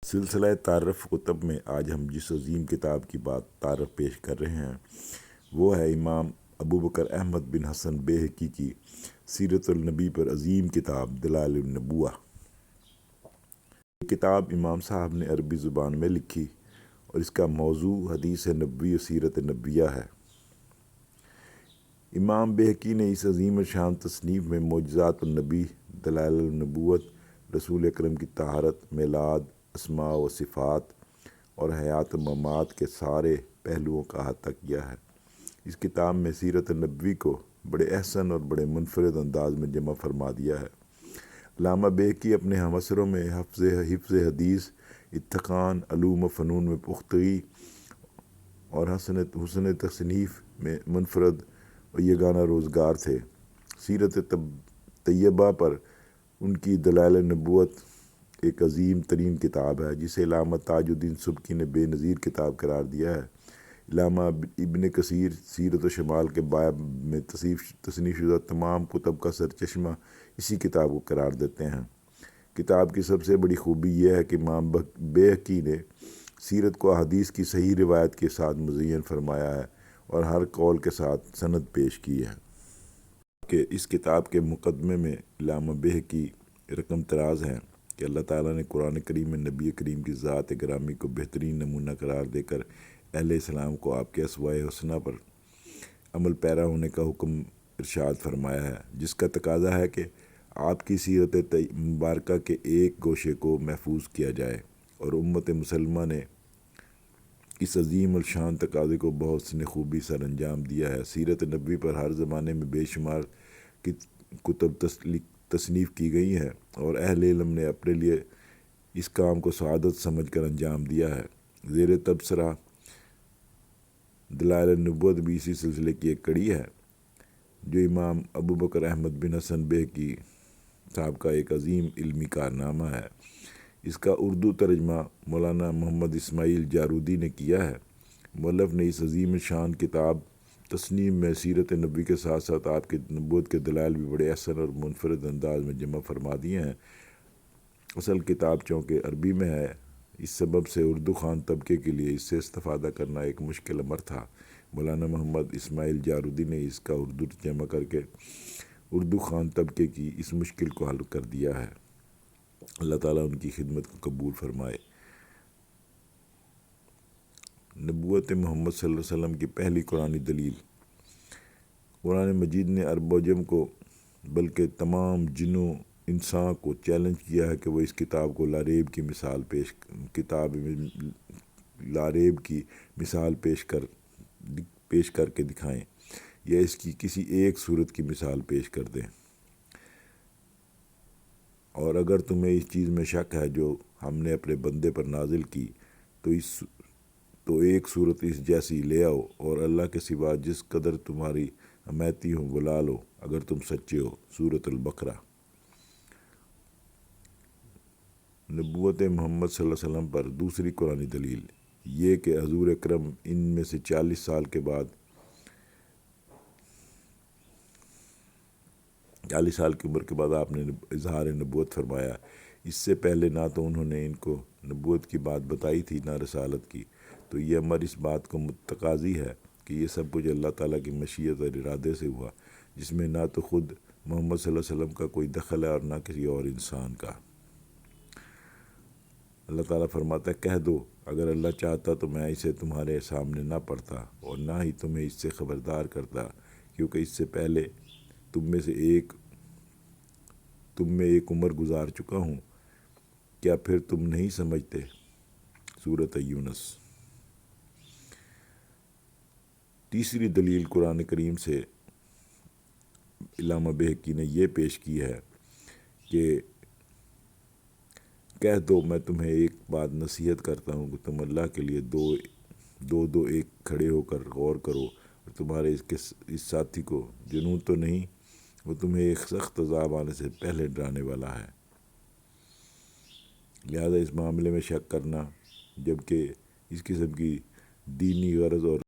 سلسلہ تعارف کتب میں آج ہم جس عظیم کتاب کی تعارف پیش کر رہے ہیں وہ ہے امام ابو بکر احمد بن حسن بیہقی کی سیرت النبی پر عظیم کتاب دلائل النبوہ۔ یہ کتاب امام صاحب نے عربی زبان میں لکھی اور اس کا موضوع حدیث نبوی و سیرت نبویہ ہے۔ امام بیہقی نے اس عظیم الشان تصنیف میں معجزات النبی، دلائل النبوت، رسول اکرم کی طہارت، میلاد، اسماء و صفات اور حیات و ممات کے سارے پہلوؤں کا احاطہ کیا ہے۔ اس کتاب میں سیرت نبوی کو بڑے احسن اور بڑے منفرد انداز میں جمع فرما دیا ہے۔ علامہ بیہقی اپنے ہمعصروں میں حفظ حدیث، اتقان، علوم و فنون میں پختگی اور حسن تصنیف میں منفرد و یگانہ روزگار تھے۔ سیرت طیبہ پر ان کی دلائل النبوت ایک عظیم ترین کتاب ہے جسے علامہ تاج الدین سبکی نے بے نظیر کتاب قرار دیا ہے۔ علامہ ابن کثیر سیرت و شمال کے باب میں تصنیف شدہ تمام کتب کا سرچشمہ اسی کتاب کو قرار دیتے ہیں۔ کتاب کی سب سے بڑی خوبی یہ ہے کہ امام بیہقی نے سیرت کو احادیث کی صحیح روایت کے ساتھ مزین فرمایا ہے اور ہر قول کے ساتھ سند پیش کی ہے۔ کہ اس کتاب کے مقدمے میں علامہ بیہقی رقم طراز ہیں کہ اللہ تعالیٰ نے قرآن کریم میں نبی کریم کی ذات گرامی کو بہترین نمونہ قرار دے کر اہل اسلام کو آپ کے اسوائے حسنہ پر عمل پیرا ہونے کا حکم ارشاد فرمایا ہے، جس کا تقاضا ہے کہ آپ کی سیرت مبارکہ کے ایک گوشے کو محفوظ کیا جائے، اور امت مسلمہ نے اس عظیم الشان تقاضے کو بہت حسن خوبی سر انجام دیا ہے۔ سیرت نبوی پر ہر زمانے میں بے شمار کتب تصنیف کی گئی ہیں اور اہل علم نے اپنے لیے اس کام کو سعادت سمجھ کر انجام دیا ہے۔ زیر تبصرہ دلائل النبوت بھی اسی سلسلے کی ایک کڑی ہے جو امام ابو بکر احمد بن حسن بیہقی صاحب کا ایک عظیم علمی کارنامہ ہے۔ اس کا اردو ترجمہ مولانا محمد اسماعیل جارودی نے کیا ہے۔ مؤلف نے اس عظیم شان کتاب تصنیف میں سیرت نبوی کے ساتھ ساتھ آپ کی نبوت کے دلائل بھی بڑے احسن اور منفرد انداز میں جمع فرما دیے ہیں۔ اصل کتاب چونکہ عربی میں ہے، اس سبب سے اردو خوان طبقے کے لیے اس سے استفادہ کرنا ایک مشکل امر تھا۔ مولانا محمد اسماعیل جارودی نے اس کا اردو ترجمہ کر کے اردو خوان طبقے کی اس مشکل کو حل کر دیا ہے۔ اللہ تعالیٰ ان کی خدمت کو قبول فرمائے۔ نبوت محمد صلی اللہ علیہ وسلم کی پہلی قرآنی دلیل۔ قرآن مجید نے عرب و عجم کو بلکہ تمام جن و انسان کو چیلنج کیا ہے کہ وہ اس کتاب کو لاریب کی مثال پیش کر کے دکھائیں یا اس کی کسی ایک صورت کی مثال پیش کر دیں، اور اگر تمہیں اس چیز میں شک ہے جو ہم نے اپنے بندے پر نازل کی تو ایک صورت اس جیسی لے آؤ، اور اللہ کے سوا جس قدر تمہاری امیتی ہوں بلا لو اگر تم سچے ہو۔ سورۃ البقرہ۔ نبوت محمد صلی اللہ علیہ وسلم پر دوسری قرآنی دلیل یہ کہ حضور اکرم ان میں سے 40 سال کی عمر کے بعد آپ نے اظہار نبوت فرمایا۔ اس سے پہلے نہ تو انہوں نے ان کو نبوت کی بات بتائی تھی نہ رسالت کی، تو یہ امر اس بات کو متقاضی ہے کہ یہ سب کچھ اللہ تعالیٰ کی مشیت اور ارادے سے ہوا، جس میں نہ تو خود محمد صلی اللہ علیہ وسلم کا کوئی دخل ہے اور نہ کسی اور انسان کا۔ اللہ تعالیٰ فرماتا ہے، کہہ دو اگر اللہ چاہتا تو میں اسے تمہارے سامنے نہ پڑھتا اور نہ ہی تمہیں اس سے خبردار کرتا، کیونکہ اس سے پہلے تم میں ایک عمر گزار چکا ہوں، کیا پھر تم نہیں سمجھتے؟ سورۃ یونس۔ تیسری دلیل قرآن کریم سے علامہ بیہقی نے یہ پیش کی ہے کہ کہہ دو میں تمہیں ایک بات نصیحت کرتا ہوں کہ تم اللہ کے لیے دو ایک کھڑے ہو کر غور کرو، اور تمہارے اس ساتھی کو جنون تو نہیں، وہ تمہیں ایک سخت عذاب آنے سے پہلے ڈرانے والا ہے۔ لہذا اس معاملے میں شک کرنا، جبکہ اس قسم کی دینی غرض اور